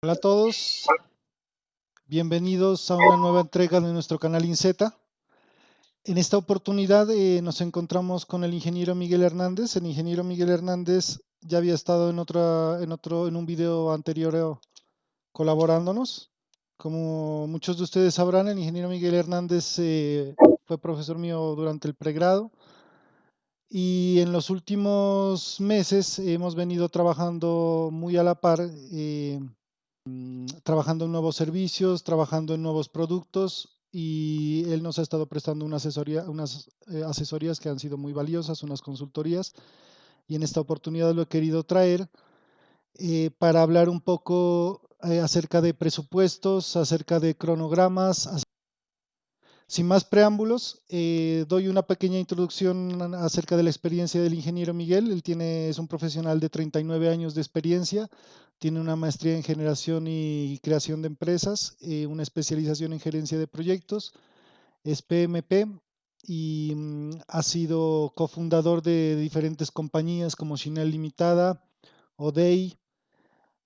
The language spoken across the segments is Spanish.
Hola a todos, bienvenidos a una nueva entrega de nuestro canal INZETA. En esta oportunidad nos encontramos con el ingeniero Miguel Hernández. El ingeniero Miguel Hernández ya había estado en un video anterior colaborándonos. Como muchos de ustedes sabrán, el ingeniero Miguel Hernández fue profesor mío durante el pregrado y en los últimos meses hemos venido trabajando muy a la par. Trabajando en nuevos servicios, trabajando en nuevos productos y él nos ha estado prestando unas asesorías que han sido muy valiosas, unas consultorías y en esta oportunidad lo he querido traer para hablar un poco acerca de presupuestos, acerca de cronogramas. Sin más preámbulos, doy una pequeña introducción acerca de la experiencia del ingeniero Miguel. Es un profesional de 39 años de experiencia, tiene una maestría en generación y creación de empresas, una especialización en gerencia de proyectos, es PMP y ha sido cofundador de diferentes compañías como Chinel Limitada, Odey,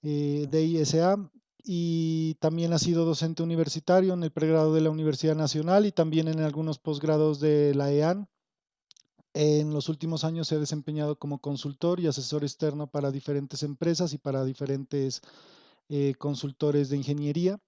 de ISA, y también ha sido docente universitario en el pregrado de la Universidad Nacional y también en algunos posgrados de la EAN. En los últimos años se ha desempeñado como consultor y asesor externo para diferentes empresas y para diferentes consultores de ingeniería.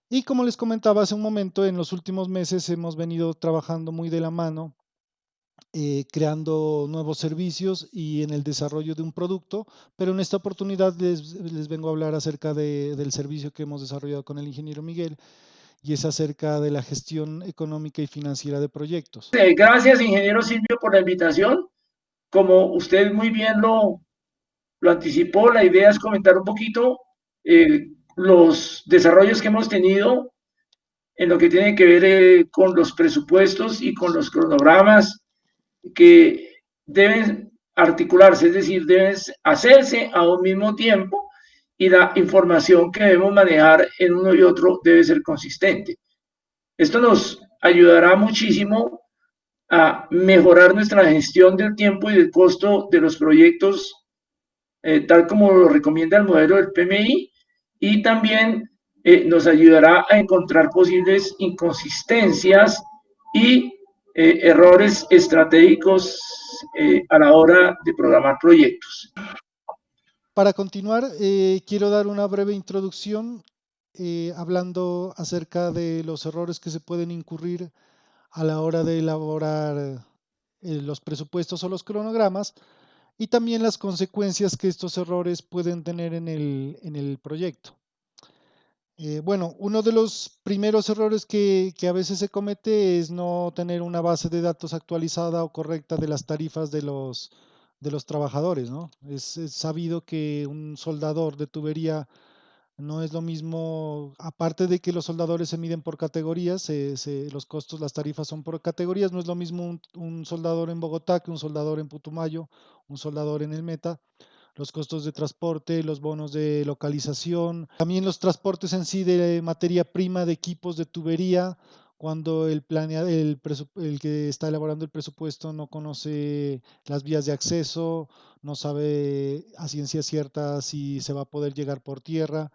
Y como les comentaba hace un momento, en los últimos meses hemos venido trabajando muy de la mano creando nuevos servicios y en el desarrollo de un producto, pero en esta oportunidad les vengo a hablar acerca del servicio que hemos desarrollado con el ingeniero Miguel y es acerca de la gestión económica y financiera de proyectos. Gracias, ingeniero Silvio, por la invitación. Como usted muy bien lo anticipó, la idea es comentar un poquito los desarrollos que hemos tenido en lo que tiene que ver con los presupuestos y con los cronogramas que deben articularse, es decir, deben hacerse a un mismo tiempo y la información que debemos manejar en uno y otro debe ser consistente. Esto nos ayudará muchísimo a mejorar nuestra gestión del tiempo y del costo de los proyectos, tal como lo recomienda el modelo del PMI, y también nos ayudará a encontrar posibles inconsistencias y errores estratégicos a la hora de programar proyectos. Para continuar, quiero dar una breve introducción hablando acerca de los errores que se pueden incurrir a la hora de elaborar los presupuestos o los cronogramas y también las consecuencias que estos errores pueden tener en el proyecto. Bueno, uno de los primeros errores que a veces se comete es no tener una base de datos actualizada o correcta de las tarifas de los trabajadores, ¿no? Es sabido que un soldador de tubería no es lo mismo, aparte de que los soldadores se miden por categorías, los costos, las tarifas son por categorías, no es lo mismo un soldador en Bogotá que un soldador en Putumayo, un soldador en el Meta, los costos de transporte, los bonos de localización, también los transportes en sí de materia prima, de equipos de tubería, cuando el que está elaborando el presupuesto no conoce las vías de acceso, no sabe a ciencia cierta si se va a poder llegar por tierra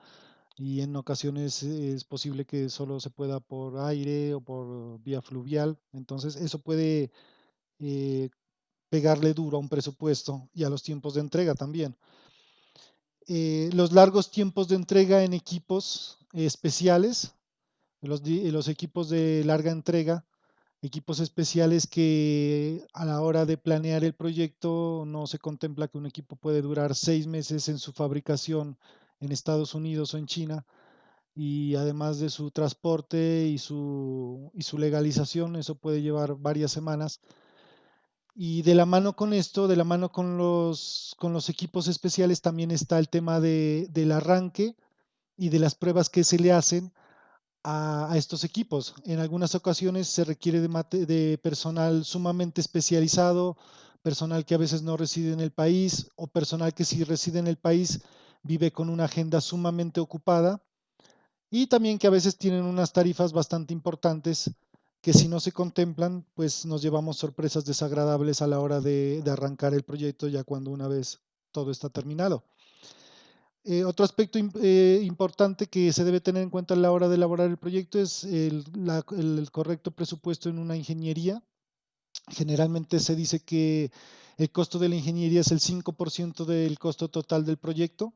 y en ocasiones es posible que solo se pueda por aire o por vía fluvial. Entonces eso puede eh, pegarle duro a un presupuesto y a los tiempos de entrega también. Los largos tiempos de entrega en equipos especiales, los equipos de larga entrega, equipos especiales que a la hora de planear el proyecto no se contempla que un equipo puede durar 6 meses en su fabricación en Estados Unidos o en China y además de su transporte y su legalización, eso puede llevar varias semanas. Y de la mano con esto, de la mano con los equipos especiales, también está el tema del arranque y de las pruebas que se le hacen a estos equipos. En algunas ocasiones se requiere de personal sumamente especializado, personal que a veces no reside en el país o personal que si reside en el país vive con una agenda sumamente ocupada y también que a veces tienen unas tarifas bastante importantes que si no se contemplan, pues nos llevamos sorpresas desagradables a la hora de arrancar el proyecto ya cuando una vez todo está terminado. Otro aspecto importante que se debe tener en cuenta a la hora de elaborar el proyecto es el correcto presupuesto en una ingeniería. Generalmente se dice que el costo de la ingeniería es el 5% del costo total del proyecto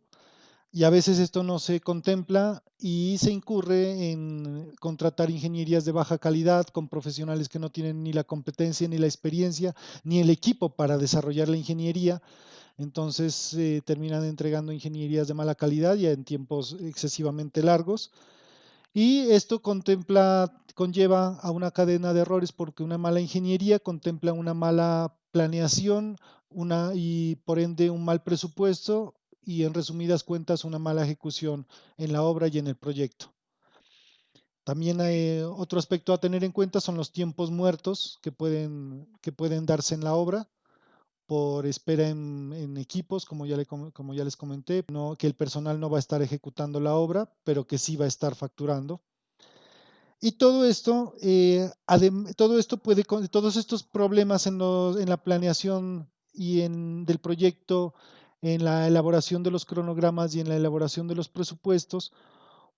y a veces esto no se contempla y se incurre en contratar ingenierías de baja calidad con profesionales que no tienen ni la competencia, ni la experiencia, ni el equipo para desarrollar la ingeniería. Entonces terminan entregando ingenierías de mala calidad y en tiempos excesivamente largos. Y esto conlleva a una cadena de errores porque una mala ingeniería contempla una mala planeación y por ende un mal presupuesto y en resumidas cuentas una mala ejecución en la obra y en el proyecto. También hay otro aspecto a tener en cuenta son los tiempos muertos que pueden darse en la obra por espera en equipos, como ya les comenté, no, que el personal no va a estar ejecutando la obra, pero que sí va a estar facturando. Y todos estos problemas en la planeación del proyecto, en la elaboración de los cronogramas y en la elaboración de los presupuestos,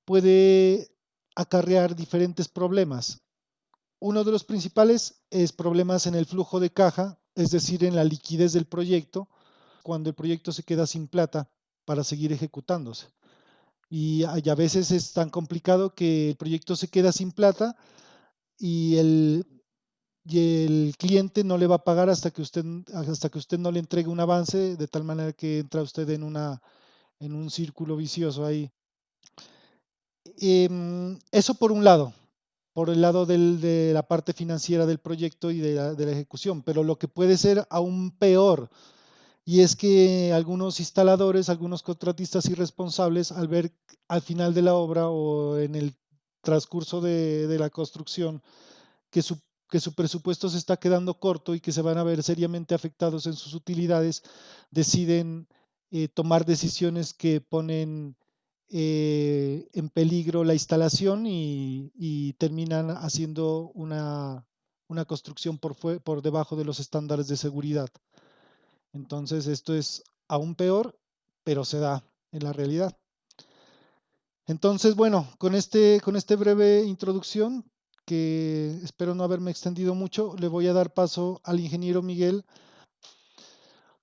puede acarrear diferentes problemas. Uno de los principales es problemas en el flujo de caja, es decir, en la liquidez del proyecto, cuando el proyecto se queda sin plata para seguir ejecutándose. Y a veces es tan complicado que el proyecto se queda sin plata y el cliente no le va a pagar hasta que usted no le entregue un avance, de tal manera que entra usted en un círculo vicioso ahí. Eso por un lado, por el lado de la parte financiera del proyecto y de la ejecución, pero lo que puede ser aún peor, y es que algunos instaladores, algunos contratistas irresponsables, al ver al final de la obra o en el transcurso de la construcción que su, que su presupuesto se está quedando corto y que se van a ver seriamente afectados en sus utilidades, deciden tomar decisiones que ponen en peligro la instalación y terminan haciendo una construcción por debajo de los estándares de seguridad. Entonces, esto es aún peor, pero se da en la realidad. Entonces, bueno, con este breve introducción, que espero no haberme extendido mucho, le voy a dar paso al ingeniero Miguel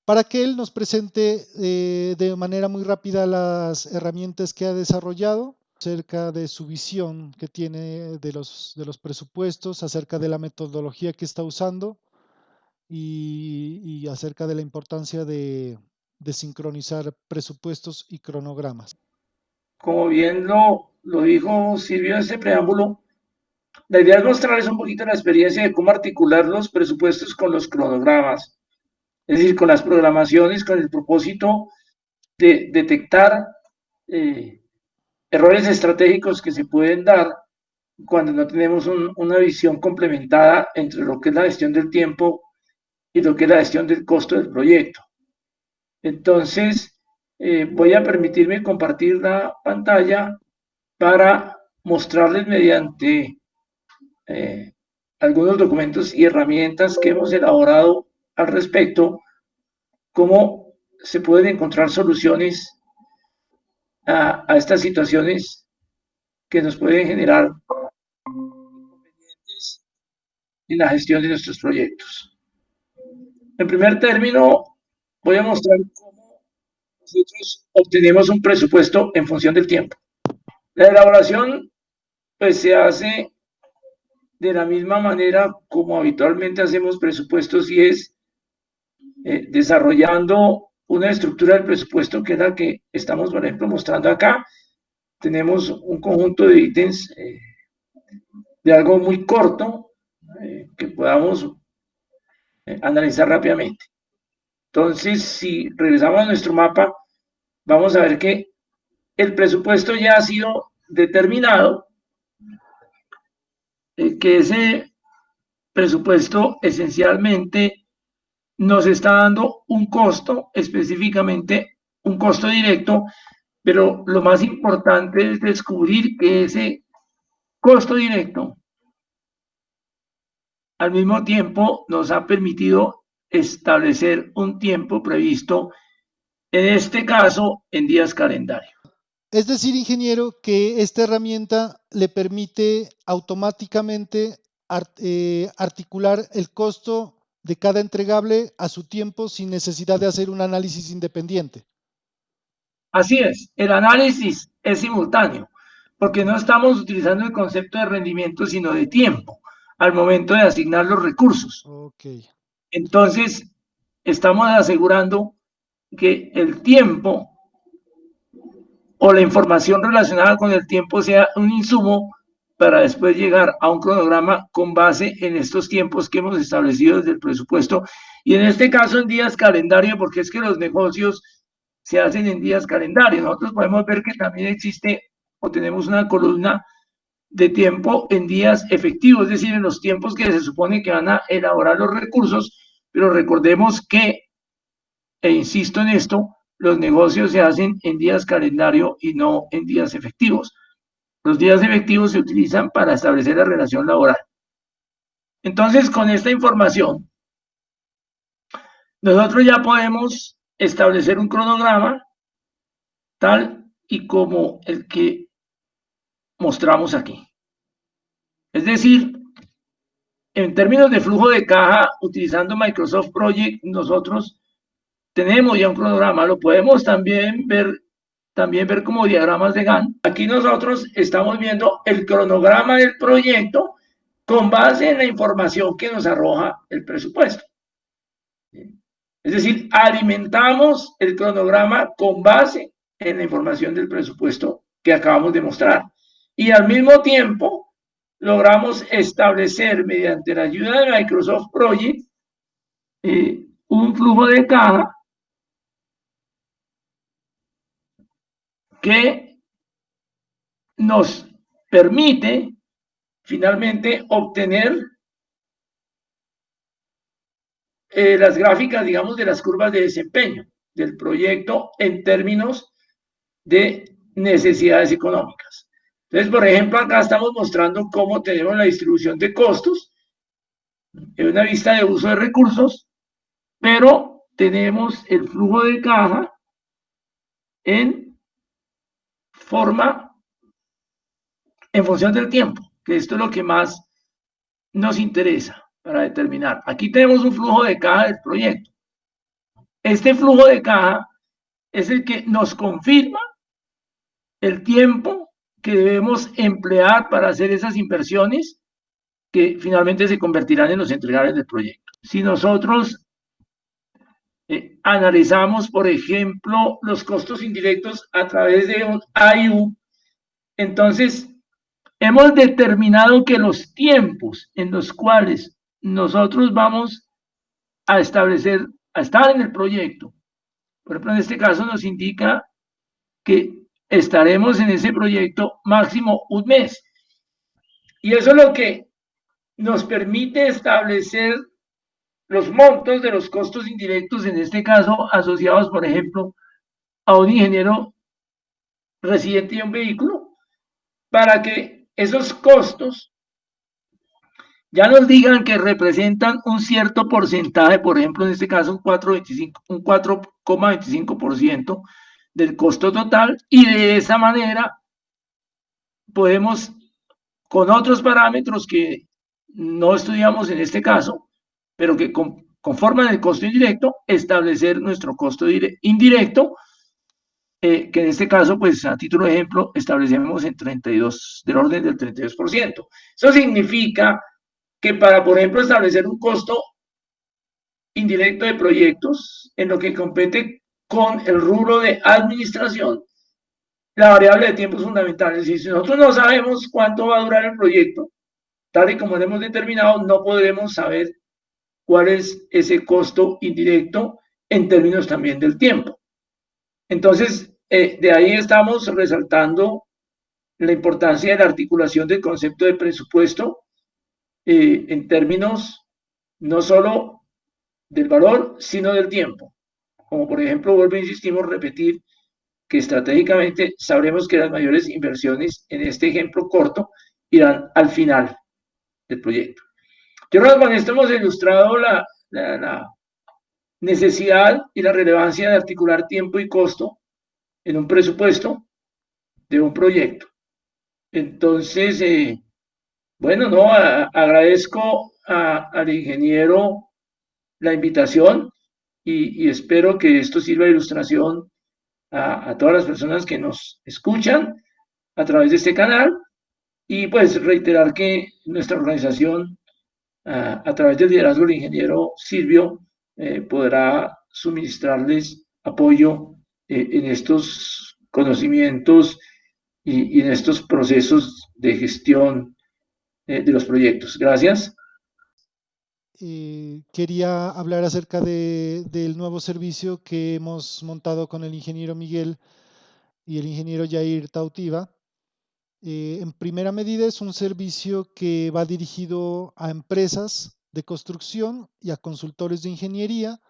para que él nos presente de manera muy rápida las herramientas que ha desarrollado, acerca de su visión que tiene de los presupuestos, acerca de la metodología que está usando y acerca de la importancia de sincronizar presupuestos y cronogramas. Como bien lo dijo Silvio en este preámbulo, la idea es mostrarles un poquito la experiencia de cómo articular los presupuestos con los cronogramas, es decir, con las programaciones, con el propósito de detectar eh, errores estratégicos que se pueden dar cuando no tenemos una visión complementada entre lo que es la gestión del tiempo y lo que es la gestión del costo del proyecto. Entonces, voy a permitirme compartir la pantalla para mostrarles mediante eh, algunos documentos y herramientas que hemos elaborado al respecto, cómo se pueden encontrar soluciones a estas situaciones que nos pueden generar inconvenientes en la gestión de nuestros proyectos. En primer término, voy a mostrar cómo nosotros obtenemos un presupuesto en función del tiempo. La elaboración pues se hace de la misma manera como habitualmente hacemos presupuestos y es desarrollando una estructura del presupuesto que es la que estamos, por ejemplo, mostrando acá. Tenemos un conjunto de ítems de algo muy corto que podamos analizar rápidamente. Entonces, si regresamos a nuestro mapa, vamos a ver que el presupuesto ya ha sido determinado, que ese presupuesto esencialmente nos está dando un costo, específicamente un costo directo, pero lo más importante es descubrir que ese costo directo al mismo tiempo nos ha permitido establecer un tiempo previsto en este caso en días calendario. Es decir, ingeniero, que esta herramienta le permite automáticamente articular el costo de cada entregable a su tiempo sin necesidad de hacer un análisis independiente. Así es, el análisis es simultáneo, porque no estamos utilizando el concepto de rendimiento, sino de tiempo, al momento de asignar los recursos. Ok. Entonces, estamos asegurando que el tiempo o la información relacionada con el tiempo sea un insumo para después llegar a un cronograma con base en estos tiempos que hemos establecido desde el presupuesto y en este caso en días calendario, porque es que los negocios se hacen en días calendario. Nosotros podemos ver que también existe o tenemos una columna de tiempo en días efectivos, es decir, en los tiempos que se supone que van a elaborar los recursos, pero recordemos que, e insisto en esto, los negocios se hacen en días calendario y no en días efectivos. Los días efectivos se utilizan para establecer la relación laboral. Entonces, con esta información, nosotros ya podemos establecer un cronograma tal y como el que mostramos aquí. Es decir, en términos de flujo de caja, utilizando Microsoft Project, nosotros tenemos ya un cronograma, lo podemos también ver como diagramas de Gantt. Aquí nosotros estamos viendo el cronograma del proyecto con base en la información que nos arroja el presupuesto. Es decir, alimentamos el cronograma con base en la información del presupuesto que acabamos de mostrar. Y al mismo tiempo, logramos establecer mediante la ayuda de Microsoft Project un flujo de caja que nos permite finalmente obtener las gráficas, digamos, de las curvas de desempeño del proyecto en términos de necesidades económicas. Entonces, por ejemplo, acá estamos mostrando cómo tenemos la distribución de costos en una vista de uso de recursos, pero tenemos el flujo de caja en forma, en función del tiempo, que esto es lo que más nos interesa para determinar. Aquí tenemos un flujo de caja del proyecto. Este flujo de caja es el que nos confirma el tiempo que debemos emplear para hacer esas inversiones que finalmente se convertirán en los entregables del proyecto. Si nosotros analizamos, por ejemplo, los costos indirectos a través de un AIU, entonces hemos determinado que los tiempos en los cuales nosotros vamos a establecer, a estar en el proyecto, por ejemplo, en este caso nos indica que estaremos en ese proyecto máximo un mes. Y eso es lo que nos permite establecer los montos de los costos indirectos, en este caso asociados, por ejemplo, a un ingeniero residente de un vehículo, para que esos costos ya nos digan que representan un cierto porcentaje, por ejemplo, en este caso un 4,25% del costo total, y de esa manera podemos, con otros parámetros que no estudiamos en este caso, pero que conforman el costo indirecto, establecer nuestro costo indirecto, que en este caso, pues a título de ejemplo, establecemos en 32, del orden del 32%. Eso significa que para, por ejemplo, establecer un costo indirecto de proyectos, en lo que compete con el rubro de administración, la variable de tiempo es fundamental. Es decir, si nosotros no sabemos cuánto va a durar el proyecto, tal y como lo hemos determinado, no podremos saber cuál es ese costo indirecto en términos también del tiempo. Entonces, de ahí estamos resaltando la importancia de la articulación del concepto de presupuesto en términos no solo del valor, sino del tiempo. Como por ejemplo, vuelvo a insistimos, repetir que estratégicamente sabremos que las mayores inversiones en este ejemplo corto irán al final del proyecto. Yo creo que con esto hemos ilustrado necesidad y la relevancia de articular tiempo y costo en un presupuesto de un proyecto. Entonces, bueno, no, agradezco al ingeniero la invitación y espero que esto sirva de ilustración todas las personas que nos escuchan a través de este canal y pues reiterar que nuestra organización a través del liderazgo del ingeniero Silvio podrá suministrarles apoyo en estos conocimientos y en estos procesos de gestión de los proyectos. Gracias. Quería hablar acerca del nuevo servicio que hemos montado con el ingeniero Miguel y el ingeniero Jair Tautiva. En primera medida es un servicio que va dirigido a empresas de construcción y a consultores de ingeniería,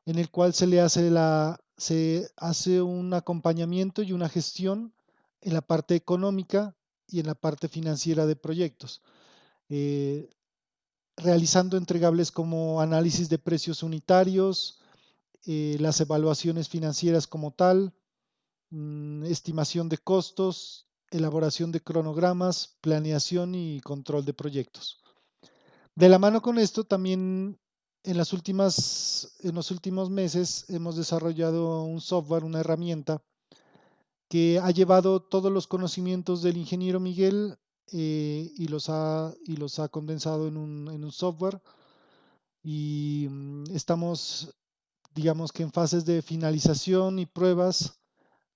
en el cual se hace un acompañamiento y una gestión en la parte económica y en la parte financiera de proyectos, eh, realizando entregables como análisis de precios unitarios, las evaluaciones financieras como tal, estimación de costos, elaboración de cronogramas, planeación y control de proyectos. De la mano con esto, también en los últimos meses hemos desarrollado un software, una herramienta que ha llevado todos los conocimientos del ingeniero Miguel y los ha condensado en un software y estamos, digamos que en fases de finalización y pruebas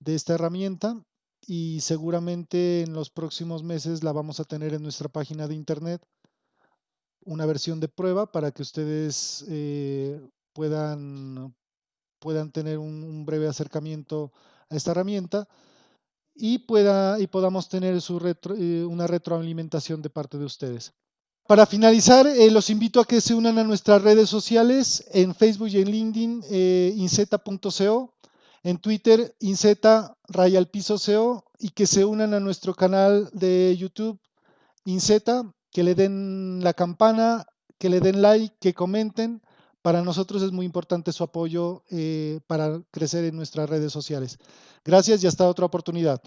de esta herramienta y seguramente en los próximos meses la vamos a tener en nuestra página de internet, una versión de prueba para que ustedes puedan tener un breve acercamiento a esta herramienta y podamos tener una retroalimentación de parte de ustedes. Para finalizar, los invito a que se unan a nuestras redes sociales en Facebook y en LinkedIn, inzeta.co, en Twitter, inzeta_co y que se unan a nuestro canal de YouTube, Inzeta, que le den la campana, que le den like, que comenten. Para nosotros es muy importante su apoyo para crecer en nuestras redes sociales. Gracias y hasta otra oportunidad.